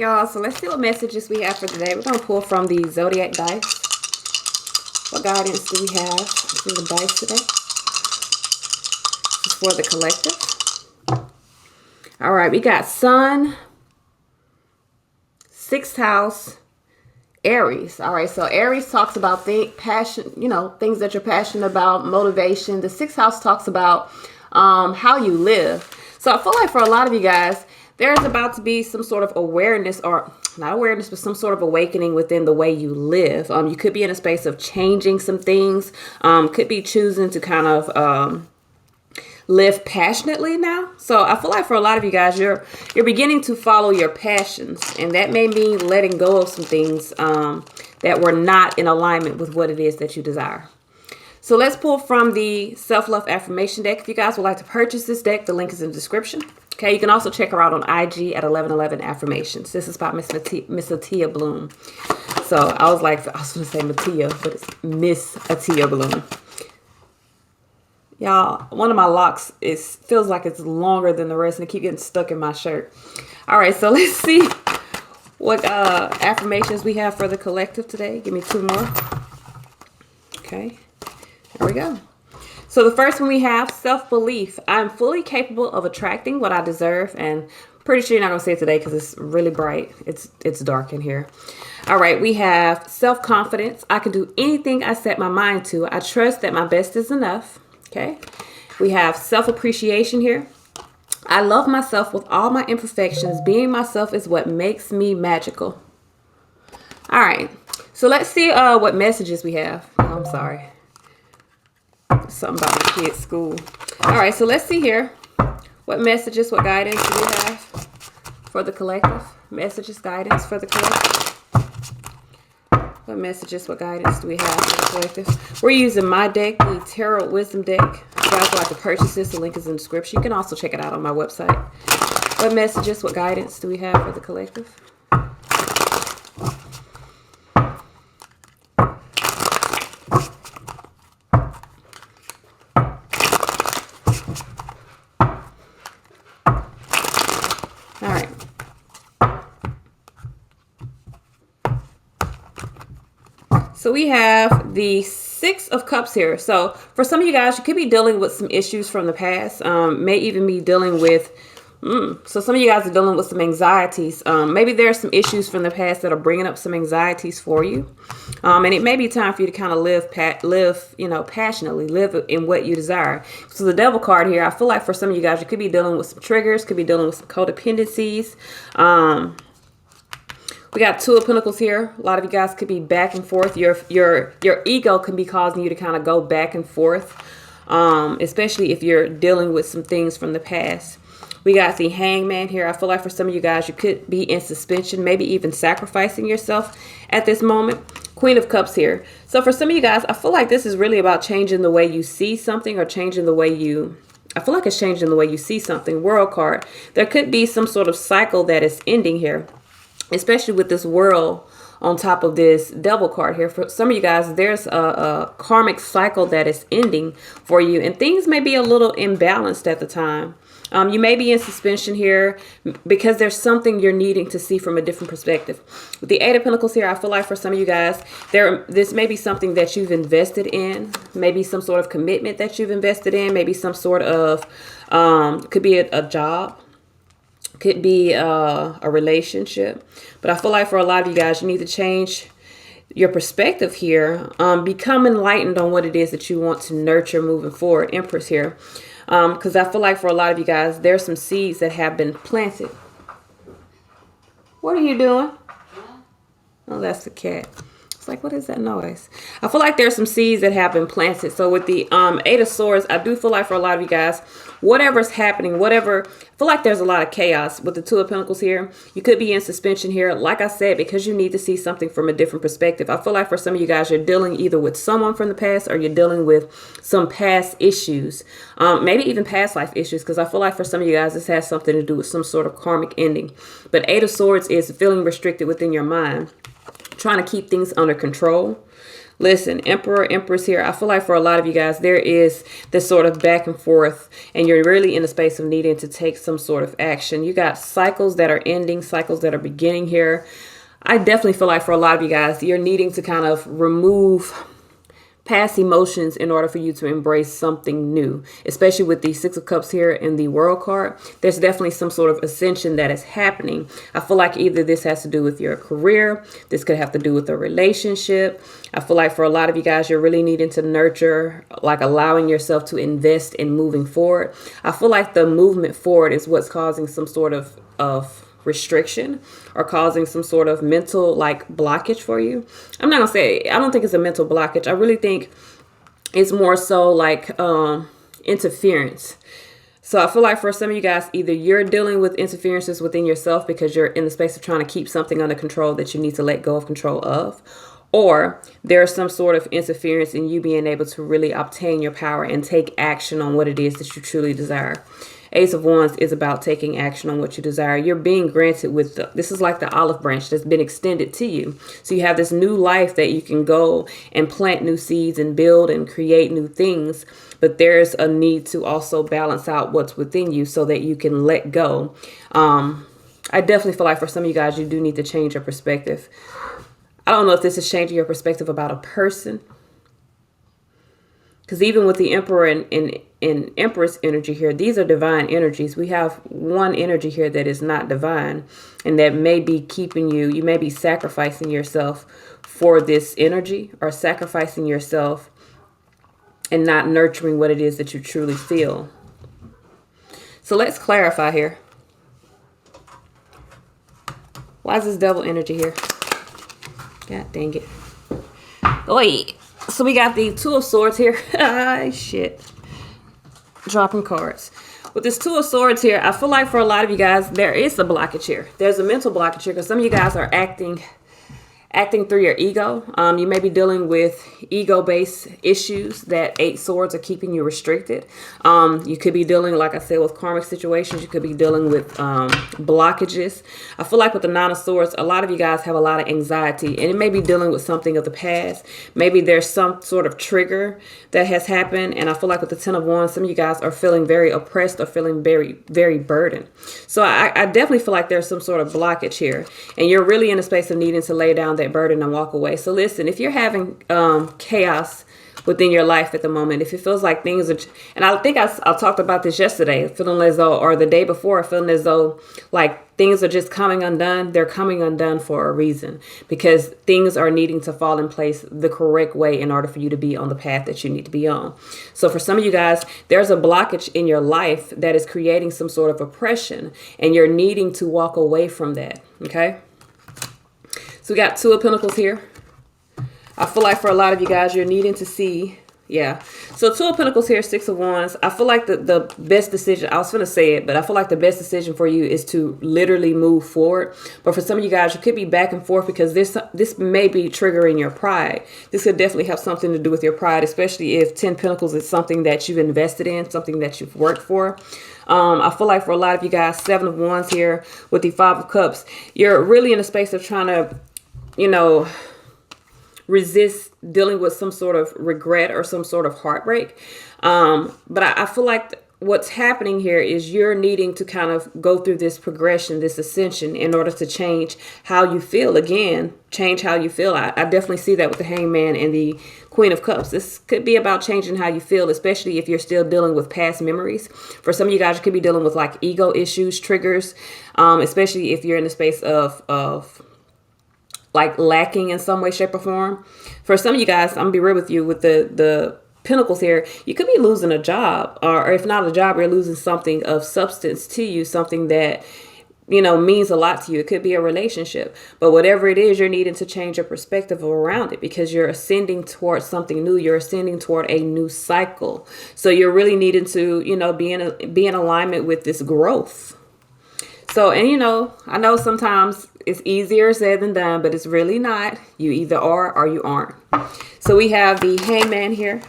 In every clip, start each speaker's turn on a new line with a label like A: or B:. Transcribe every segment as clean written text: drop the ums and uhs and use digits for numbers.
A: y'all. So let's see what messages we have for today. We're going to pull from the Zodiac dice. What guidance do we have for the dice today? This is for the collective. All right, we got Sun, 6th house, Aries. All right, so Aries talks about passion, you know, things that you're passionate about, motivation. The 6th house talks about how you live. So I feel like for a lot of you guys, there's about to be some sort of awareness, or not awareness, but some sort of awakening within the way you live. You could be in a space of changing some things, could be choosing to kind of live passionately now. So I feel like for a lot of you guys, you're beginning to follow your passions, and that may mean letting go of some things that were not in alignment with what it is that you desire. So let's pull from the self-love affirmation deck. If you guys would like to purchase this deck, the link is in the description. Okay, you can also check her out on IG at 1111 Affirmations. This is by Miss Atia Bloom. So I was going to say Matia, but it's Miss Atia Bloom. Y'all, one of my locks feels like it's longer than the rest, and it keeps getting stuck in my shirt. All right, so let's see what affirmations we have for the collective today. Give me 2 more. Okay, there we go. So the first one we have, self-belief. I'm fully capable of attracting what I deserve, and pretty sure you're not going to see it today because it's really bright. It's dark in here. All right, we have self-confidence. I can do anything I set my mind to. I trust that my best is enough. Okay, we have self-appreciation here. I love myself with all my imperfections. Being myself is what makes me magical. All right, so let's see what messages we have. Oh, I'm sorry. Something about my kids' school. All right, so let's see here. What messages, what guidance do we have for the collective? Messages, guidance for the collective. What messages, what guidance do we have for the collective? We're using my deck, the Tarot Wisdom deck. If you guys would like to purchase this, the link is in the description. You can also check it out on my website. What messages, what guidance do we have for the collective? All right. So we have the 6 of Cups here. So for some of you guys, you could be dealing with some issues from the past. May even be dealing with, so some of you guys are dealing with some anxieties. Maybe there are some issues from the past that are bringing up some anxieties for you. And it may be time for you to kind of live, you know, passionately, live in what you desire. So the Devil card here, I feel like for some of you guys, you could be dealing with some triggers, could be dealing with some codependencies. We got 2 of Pentacles here. A lot of you guys could be back and forth. Your ego can be causing you to kind of go back and forth, especially if you're dealing with some things from the past. We got the Hangman here. I feel like for some of you guys, you could be in suspension, maybe even sacrificing yourself at this moment. Queen of Cups here. So for some of you guys, I feel like this is really about changing the way you see something, or changing the way I feel like it's changing the way you see something. World card. There could be some sort of cycle that is ending here, especially with this World on top of this Devil card here. For some of you guys, there's a karmic cycle that is ending for you, and things may be a little imbalanced at the time. You may be in suspension here because there's something you're needing to see from a different perspective. With the 8 of Pentacles here, I feel like for some of you guys, this may be something that you've invested in, maybe some sort of commitment that you've invested in, maybe some sort of, could be a job, could be a relationship. But I feel like for a lot of you guys, you need to change your perspective here. Become enlightened on what it is that you want to nurture moving forward. Empress here. Because I feel like for a lot of you guys, there's some seeds that have been planted. What are you doing? Oh, that's the cat. It's like, what is that noise? I feel like there's some seeds that have been planted. So with the 8 of Swords, I do feel like for a lot of you guys, whatever's happening, I feel like there's a lot of chaos. With the 2 of Pentacles here, you could be in suspension here. Like I said, because you need to see something from a different perspective. I feel like for some of you guys, you're dealing either with someone from the past, or you're dealing with some past issues. Maybe even past life issues. Because I feel like for some of you guys, this has something to do with some sort of karmic ending. But 8 of Swords is feeling restricted within your mind, trying to keep things under control. Listen, Emperor, Empress here. I feel like for a lot of you guys, there is this sort of back and forth, and you're really in a space of needing to take some sort of action. You got cycles that are ending, cycles that are beginning here. I definitely feel like for a lot of you guys, you're needing to kind of remove past emotions in order for you to embrace something new, especially with the Six of Cups here in the World card. There's definitely some sort of ascension that is happening. I feel like either this has to do with your career, this could have to do with a relationship. I feel like for a lot of you guys, you're really needing to nurture, like allowing yourself to invest in moving forward. I feel like the movement forward is what's causing some sort of restriction or causing some sort of mental like blockage for you. I'm not gonna say, I don't think it's a mental blockage. I really think it's more so like interference. So I feel like for some of you guys, either you're dealing with interferences within yourself because you're in the space of trying to keep something under control that you need to let go of control of, or there's some sort of interference in you being able to really obtain your power and take action on what it is that you truly desire. Ace of Wands is about taking action on what you desire. You're being granted with this is like the olive branch that's been extended to you. So you have this new life that you can go and plant new seeds and build and create new things. But there's a need to also balance out what's within you so that you can let go. I definitely feel like for some of you guys, you do need to change your perspective. I don't know if this is changing your perspective about a person. Because even with the Emperor and Empress energy here, these are divine energies. We have one energy here that is not divine, and that may be keeping you, you may be sacrificing yourself for this energy, or sacrificing yourself and not nurturing what it is that you truly feel. So let's clarify here. Why is this Devil energy here? God dang it. Oi. So we got the Two of Swords here. Shit. Dropping cards. With this Two of Swords here, I feel like for a lot of you guys, there is a blockage here. There's a mental blockage here because some of you guys are acting through your ego. You may be dealing with ego-based issues that Eight Swords are keeping you restricted. You could be dealing, like I said, with karmic situations. You could be dealing with blockages. I feel like with the Nine of Swords, a lot of you guys have a lot of anxiety, and it may be dealing with something of the past. Maybe there's some sort of trigger that has happened, and I feel like with the Ten of Wands, some of you guys are feeling very oppressed or feeling very, very burdened. So I definitely feel like there's some sort of blockage here, and you're really in a space of needing to lay down that burden and walk away. So listen, if you're having chaos within your life at the moment, if it feels like things are, and I think I talked about this yesterday, feeling as though, or the day before, feeling as though like things are just coming undone, they're coming undone for a reason, because things are needing to fall in place the correct way in order for you to be on the path that you need to be on. So for some of you guys, there's a blockage in your life that is creating some sort of oppression, and you're needing to walk away from that. Okay. So we got Two of Pentacles here. I feel like for a lot of you guys, you're needing to see, yeah. So Two of Pentacles here, Six of Wands. I feel like the best decision, I was going to say it, but I feel like the best decision for you is to literally move forward. But for some of you guys, you could be back and forth because this may be triggering your pride. This could definitely have something to do with your pride, especially if 10 Pentacles is something that you've invested in, something that you've worked for. I feel like for a lot of you guys, Seven of Wands here with the Five of Cups, you're really in a space of trying to, you know, resist dealing with some sort of regret or some sort of heartbreak. But I feel like what's happening here is you're needing to kind of go through this progression, this ascension, in order to change how you feel. Again, change how you feel. I definitely see that with the Hangman and the Queen of Cups. This could be about changing how you feel, especially if you're still dealing with past memories. For some of you guys, you could be dealing with like ego issues, triggers, especially if you're in the space of like lacking in some way, shape, or form. For some of you guys, I'm gonna be real with you, with the Pentacles here, you could be losing a job, or if not a job, you're losing something of substance to you, something that, you know, means a lot to you. It could be a relationship, but whatever it is, you're needing to change your perspective around it because you're ascending towards something new. You're ascending toward a new cycle. So you're really needing to, you know, be in alignment with this growth. So, and you know, I know sometimes it's easier said than done, but it's really not. You either are or you aren't. So we have the Hangman here.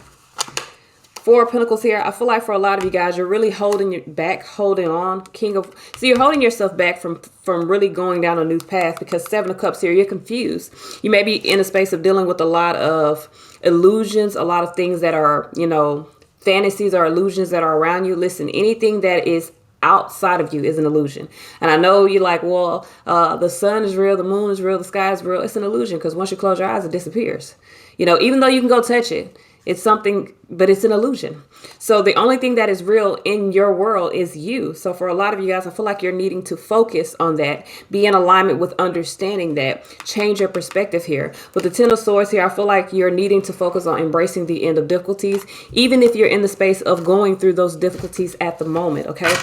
A: Four of Pentacles here. I feel like for a lot of you guys, you're really holding on. So you're holding yourself back from really going down a new path, because Seven of Cups here, you're confused. You may be in a space of dealing with a lot of illusions, a lot of things that are, you know, fantasies or illusions that are around you. Listen, anything that is outside of you is an illusion. And I know you're like, well, the sun is real, the moon is real, the sky is real. It's an illusion, because once you close your eyes, it disappears. You know, even though you can go touch it, it's something, but it's an illusion. So the only thing that is real in your world is you. So for a lot of you guys, I feel like you're needing to focus on that, be in alignment with understanding that, change your perspective here. With the Ten of Swords here, I feel like you're needing to focus on embracing the end of difficulties, even if you're in the space of going through those difficulties at the moment, okay?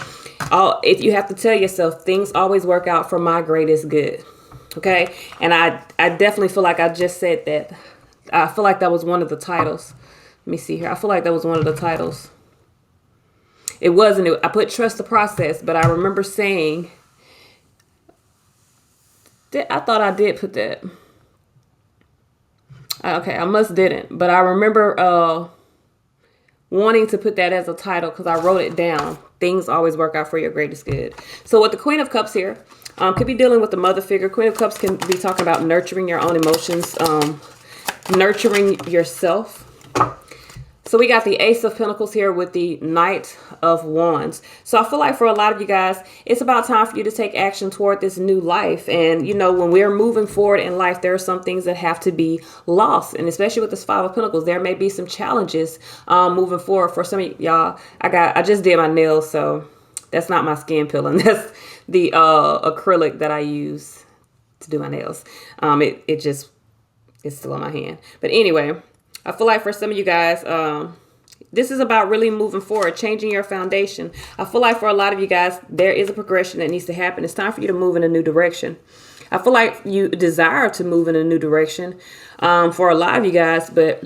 A: If you have to tell yourself, things always work out for my greatest good, okay? And I definitely feel like I just said that. I feel like that was one of the titles. Let me see here. I feel like that was one of the titles. It wasn't. I put trust the process, but I remember saying that I thought I did put that. Okay, I must didn't. But I remember wanting to put that as a title because I wrote it down. Things always work out for your greatest good. So with the Queen of Cups here, could be dealing with the mother figure. Queen of Cups can be talking about nurturing your own emotions, nurturing yourself. So we got the Ace of Pentacles here with the Knight of Wands. So I feel like for a lot of you guys, it's about time for you to take action toward this new life. And, you know, when we're moving forward in life, there are some things that have to be lost. And especially with this Five of Pentacles, there may be some challenges moving forward. For some of y'all, I just did my nails, so that's not my skin peeling. That's the acrylic that I use to do my nails. It's still on my hand. But anyway, I feel like for some of you guys, this is about really moving forward, changing your foundation. I feel like for a lot of you guys, there is a progression that needs to happen. It's time for you to move in a new direction. I feel like you desire to move in a new direction for a lot of you guys, but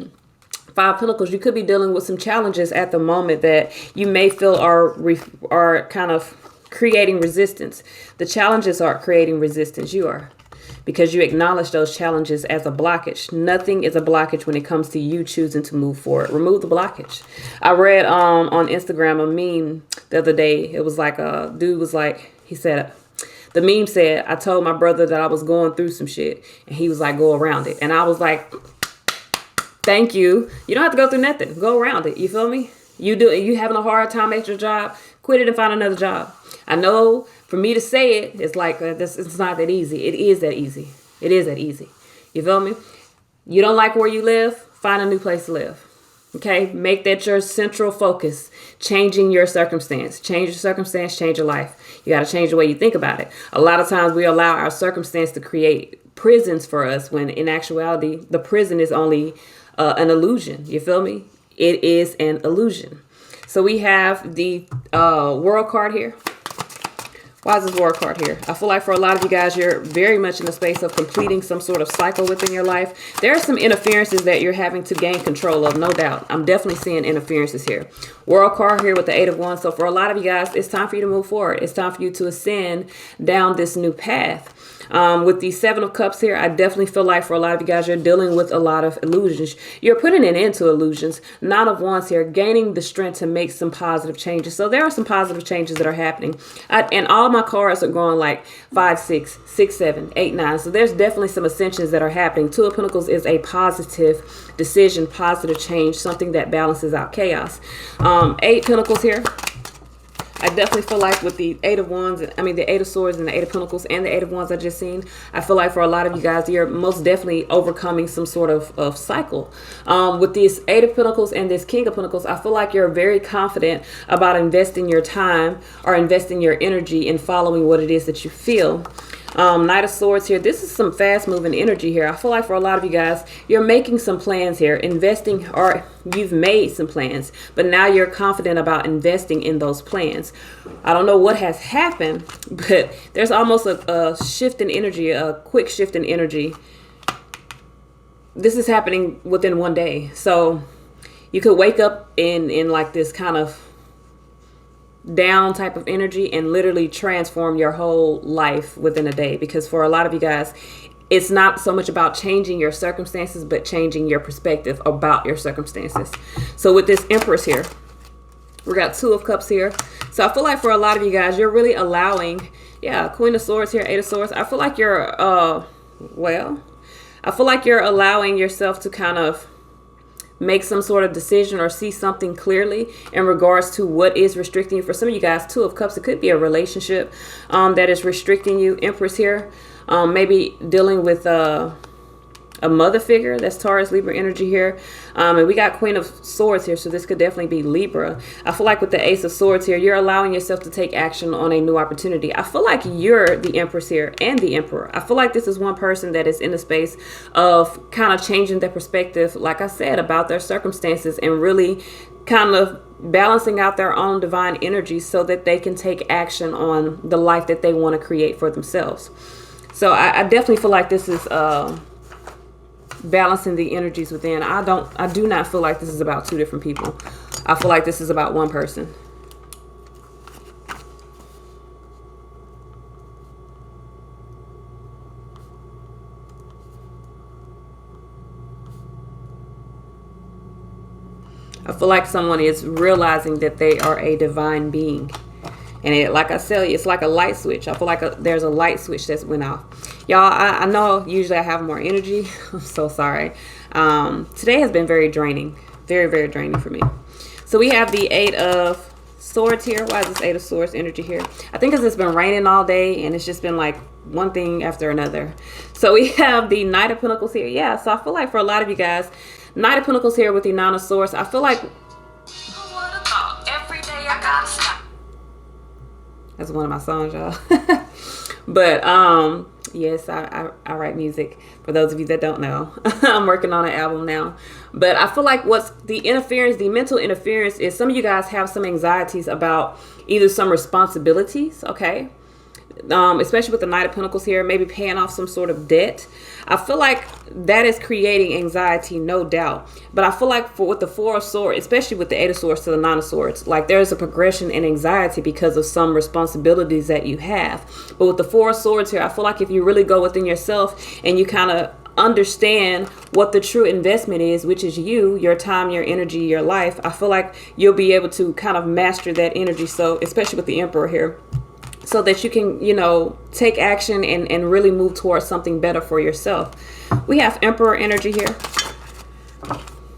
A: Five of Pentacles, you could be dealing with some challenges at the moment that you may feel are kind of creating resistance. The challenges are creating resistance. You are. Because you acknowledge those challenges as a blockage. Nothing is a blockage when it comes to you choosing to move forward. Remove the blockage. I read on Instagram a meme the other day. It was like a dude was like, he said, the meme said, I told my brother that I was going through some shit. And he was like, go around it. And I was like, thank you. You don't have to go through nothing. Go around it. You feel me? You having a hard time at your job, quit it and find another job. I know for me to say it, it's like, it's not that easy. It is that easy. It is that easy. You feel me? You don't like where you live? Find a new place to live. Okay? Make that your central focus. Changing your circumstance. Change your circumstance, change your life. You got to change the way you think about it. A lot of times we allow our circumstance to create prisons for us when in actuality, the prison is only an illusion. You feel me? It is an illusion. So we have the World card here. Why is this World card here? I feel like for a lot of you guys, you're very much in the space of completing some sort of cycle within your life. There are some interferences that you're having to gain control of, no doubt. I'm definitely seeing interferences here. World card here with the Eight of Wands. So for a lot of you guys, it's time for you to move forward. It's time for you to ascend down this new path. With the Seven of Cups here, I definitely feel like for a lot of you guys, you're dealing with a lot of illusions. You're putting an end to illusions. Nine of Wands here, gaining the strength to make some positive changes. So there are some positive changes that are happening. And all my cards are going like 5, 6, 6, 7, 8, 9. So there's definitely some ascensions that are happening. Two of Pentacles is a positive decision, positive change, something that balances out chaos. 8 Pentacles here. I definitely feel like with the Eight of Wands, the Eight of Swords and the Eight of Pentacles and the Eight of Wands I just seen, I feel like for a lot of you guys, you're most definitely overcoming some sort of cycle. With this Eight of Pentacles and this King of Pentacles, I feel like you're very confident about investing your time or investing your energy in following what it is that you feel. Knight of Swords here. This is some fast moving energy here. I feel like for a lot of you guys, you're making some plans here, investing, or you've made some plans, but now you're confident about investing in those plans. I don't know what has happened, but there's almost a shift in energy, a quick shift in energy. This is happening within one day. So you could wake up in like this kind of down type of energy and literally transform your whole life within a day. Because for a lot of you guys, it's not so much about changing your circumstances, but changing your perspective about your circumstances. So with this Empress here, we got Two of Cups here. So I feel like for a lot of you guys, you're really allowing, yeah, Queen of Swords here, Eight of Swords. I feel like you're, I feel like you're allowing yourself to kind of make some sort of decision or see something clearly in regards to what is restricting you. For some of you guys, Two of Cups, it could be a relationship that is restricting you. Empress here, maybe dealing with a mother figure. That's Taurus, Libra energy here. And we got Queen of Swords here, so this could definitely be Libra. I feel like with the Ace of Swords here, you're allowing yourself to take action on a new opportunity. I feel like you're the Empress here and the Emperor. I feel like this is one person that is in the space of kind of changing their perspective, like I said, about their circumstances, and really kind of balancing out their own divine energy so that they can take action on the life that they want to create for themselves. So I definitely feel like this is balancing the energies within. I do not feel like this is about two different people. I feel like this is about one person. I feel like someone is realizing that they are a divine being. And it, like I said, it's like a light switch. I feel like there's a light switch that's went off. Y'all, I know usually I have more energy. I'm so sorry. Today has been very draining. Very, very draining for me. So we have the Eight of Swords here. Why is this Eight of Swords energy here? I think because it's been raining all day and it's just been like one thing after another. So we have the Knight of Pentacles here. Yeah, so I feel like for a lot of you guys, Knight of Pentacles here with the Nine of Swords. I feel like every day I gotta stop. That's one of my songs, y'all. But yes, I write music. For those of you that don't know, I'm working on an album now. But I feel like what's the interference, the mental interference, is some of you guys have some anxieties about either some responsibilities, okay? Especially with the Knight of Pentacles here, maybe paying off some sort of debt. I feel like that is creating anxiety, no doubt. But I feel like with the Four of Swords, especially with the Eight of Swords to the Nine of Swords, like there's a progression in anxiety because of some responsibilities that you have. But with the Four of Swords here, I feel like if you really go within yourself and you kind of understand what the true investment is, which is you, your time, your energy, your life, I feel like you'll be able to kind of master that energy. So especially with the Emperor here, so that you can, you know, take action and really move towards something better for yourself. We have Emperor energy here.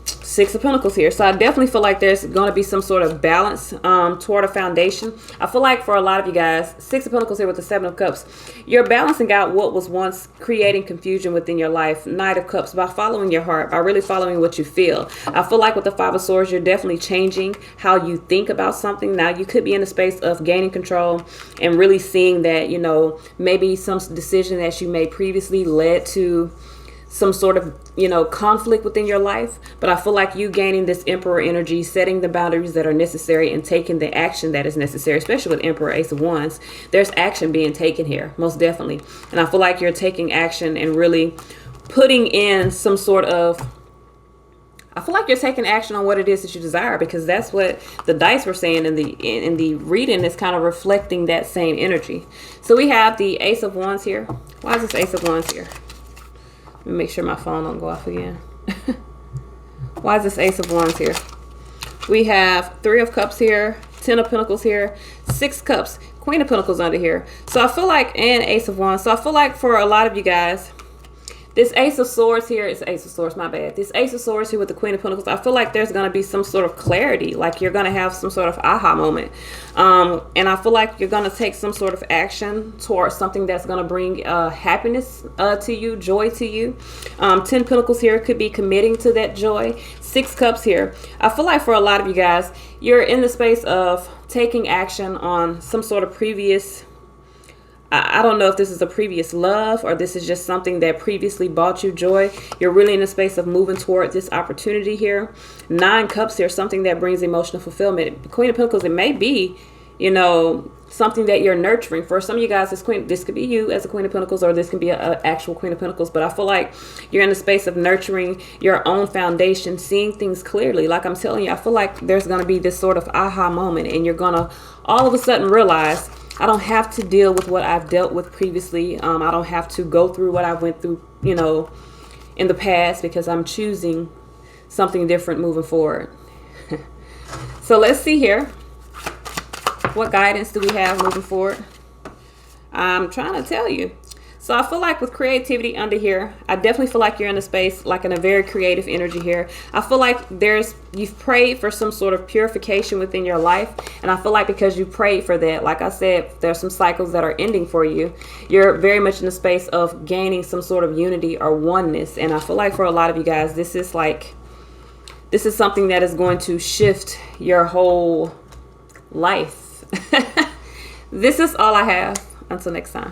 A: Six of Pentacles here. So I definitely feel like there's going to be some sort of balance toward a foundation. I feel like for a lot of you guys, Six of Pentacles here with the Seven of Cups, you're balancing out what was once creating confusion within your life. Knight of Cups, by following your heart, by really following what you feel. I feel like with the Five of Swords, you're definitely changing how you think about something. Now, you could be in a space of gaining control and really seeing that, you know, maybe some decision that you made previously led to some sort of, you know, conflict within your life. But I feel like you gaining this Emperor energy, setting the boundaries that are necessary and taking the action that is necessary, especially with Emperor, Ace of Wands. There's action being taken here, most definitely. And I feel like you're taking action and really putting in some sort of, I feel like you're taking action on what it is that you desire, because that's what the dice were saying in the reading is kind of reflecting that same energy. So we have the Ace of Wands here. Why is this Ace of Wands here? Let me make sure my phone don't go off again. Why is this Ace of Wands here? We have Three of Cups here, Ten of Pentacles here, Six Cups, Queen of Pentacles under here. So I feel like, and Ace of Wands. So I feel like for a lot of you guys, this Ace of Swords here is Ace of Swords, my bad. This Ace of Swords here with the Queen of Pentacles, I feel like there's going to be some sort of clarity. Like you're going to have some sort of aha moment. And I feel like you're going to take some sort of action towards something that's going to bring happiness to you, joy to you. 10 Pentacles here could be committing to that joy. Six Cups here. I feel like for a lot of you guys, you're in the space of taking action on some sort of previous, I don't know if this is a previous love or this is just something that previously brought you joy. You're really in the space of moving toward this opportunity here. 9 Cups here, something that brings emotional fulfillment. The Queen of Pentacles, it may be, you know, something that you're nurturing. For some of you guys, this could be you as a Queen of Pentacles, or this can be an actual Queen of Pentacles. But I feel like you're in the space of nurturing your own foundation, seeing things clearly. Like I'm telling you, I feel like there's going to be this sort of aha moment, and you're going to all of a sudden realize I don't have to deal with what I've dealt with previously. I don't have to go through what I went through, you know, in the past, because I'm choosing something different moving forward. So let's see here. What guidance do we have moving forward? I'm trying to tell you. So I feel like with creativity under here, I definitely feel like you're in a space, like in a very creative energy here. I feel like you've prayed for some sort of purification within your life. And I feel like because you prayed for that, like I said, there's some cycles that are ending for you. You're very much in a space of gaining some sort of unity or oneness. And I feel like for a lot of you guys, this is something that is going to shift your whole life. This is all I have. Until next time.